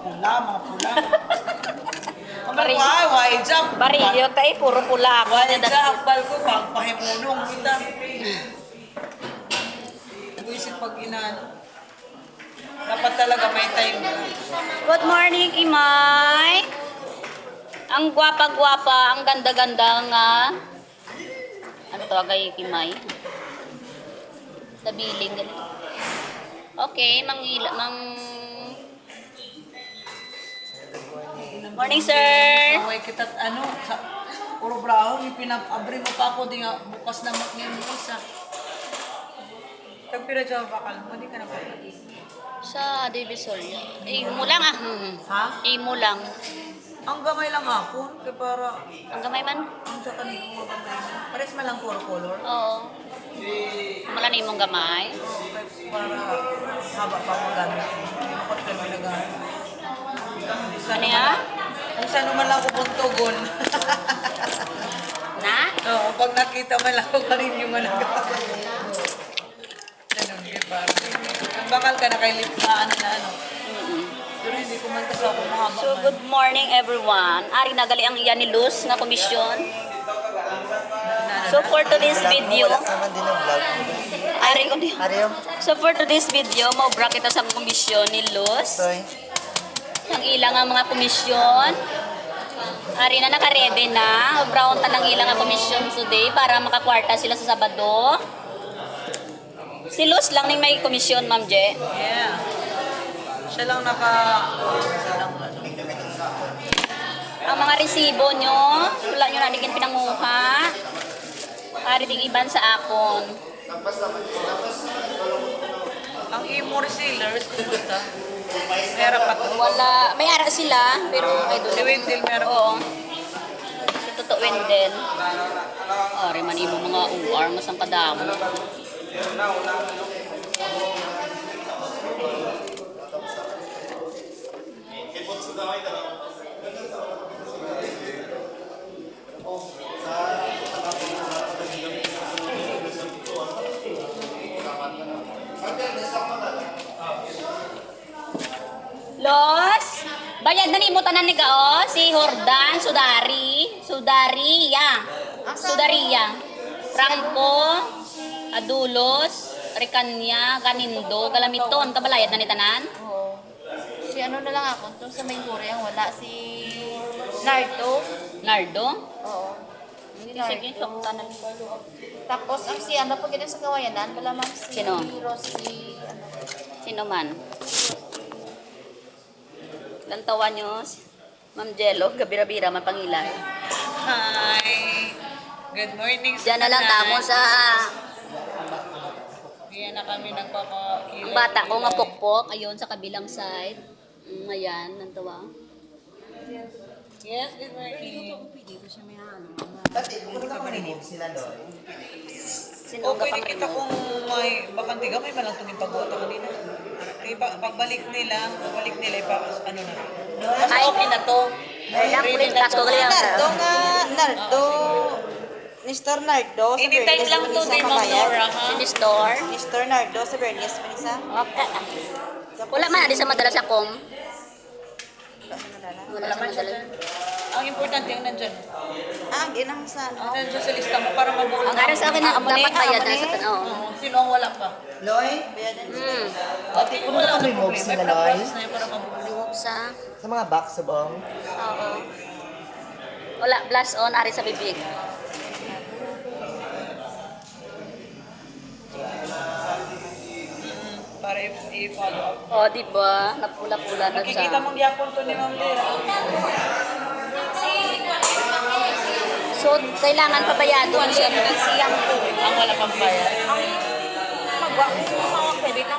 Pula, mga pula. Why jump? Barilyo tayo, puro pula ako. Why jump? Bal ko, pagpahimulong kita. Nag-isip pag inano. Dapat talaga may time. Good morning, Imay. Ang gwapa-gwapa, ang ganda-ganda nga. Ano to, kay Imay? Sa biling, ganito. Okay, Morning, sir. Away kita, ano, sa puro brahon, pinag-abri mo pa ako, di nga, bukas na maknin mo isa. Pagpira dyan, bakal mo, di ka na bakal. Sa Divisoria. Imo lang ah. Ha? Imo lang. Ang gamay lang ako, kaya para, Ang gamay man? ang sa kanino mo gamay mo. Pares man lang puro color. Oo. Mula ni mong gamay. Para haba pa mo gamit. Hindi mo kasi may nagamit. Ano yan? Kung saan naman lang ako buntogon. Na? Oo, pag nakita man lang ako kanin yung managamit. Ganun, kaya parang. Nagbakal ka na kay lip na ano. Pero hindi ko man kasi ako mahaba. So, good morning everyone. Ari nagali ang iyan ni Luz na komisyon. So, for today's video, Naman din ang vlog. ari ko di. Ariyo. So, for today's video, maubra kita sa komisyon ni Luz. Toy. Ang ilang ang mga komisyon. Ari na naka-ready na. Brown ta ng ilang ang komisyon today para makakwarta sila sa Sabado. Si Luz lang ning may komisyon, Ma'am Je. Yeah. Siya lang siya lang ano. Ang mga resibo nyo, wala nyo naligin pinanguha. Ari ding iban sa akon. Ang imo resellers, kumusta? Meron pa to. Wala, may ara sila, pero ay doon. Si Wendell meron pa. Oo. Si Toto Wendell. Ari man imo mga UR mo sang kadamo. Los, bayad na ni mo tanan ni Gao, si Jordan, Sudaria, Franco, Adulos, Ricanya, Ganindo, Galamiton, kabalayad na ni tanan? Oo. Si ano na lang ako, doon sa main Korea, wala si Nardo. Nardo? Oo. Si Sige, Nardo. tanan. Tapos ang si ano pag ganun sa kawayanan, malamang si Sino? Rosie, ano. Sino man? Lantawan nyo, Ma'am Jello, gabira-bira, mapangilay. Hi. Good morning. Diyan na lang tamo sa Diyan na kami nagpapakilay. bata ko nga pokpok, ayun sa kabilang side. Ayan, nantawa. Yes, good morning. Dati, kung ka remove sila doon. Sino O nga pwede pang kita kung may bakante ka, may malang itong ipagbuto kanina. Kaya pagbalik nila, ano na. Mas Ay. okay na to. Ay, Ready na tas ko to. kaya. Nardo nga, Nardo. Mr. Nardo sa Anytime lang to din, Ma'am Nora, ha? Sini store. Mr. Nardo sa Bernice Manisa. Okay. Wala man, di sa madala sa com. Wala Wala sa man siya madala. dyan. Ang importante yung nandyan. Ginang sa ano. Nandyan sa lista mo para mabuo. Ang ara sa akin na dapat bayad na sa tanaw. Oo. Sino ang wala pa? Loy? Ati ko wala Ano may remove problema. sila, May Loy? process na yun para mabuo. Remove sa... Sa mga box subong. Oo. Wala, blast on, ari sa bibig. Para i-follow up. O, di ba? Napula-pula na Makikita siya. mong gyapon to ni Ma'am Lera. So, kailangan pabayado na siya. Ang wala pang bayad. Magwa ko sa mga pwede na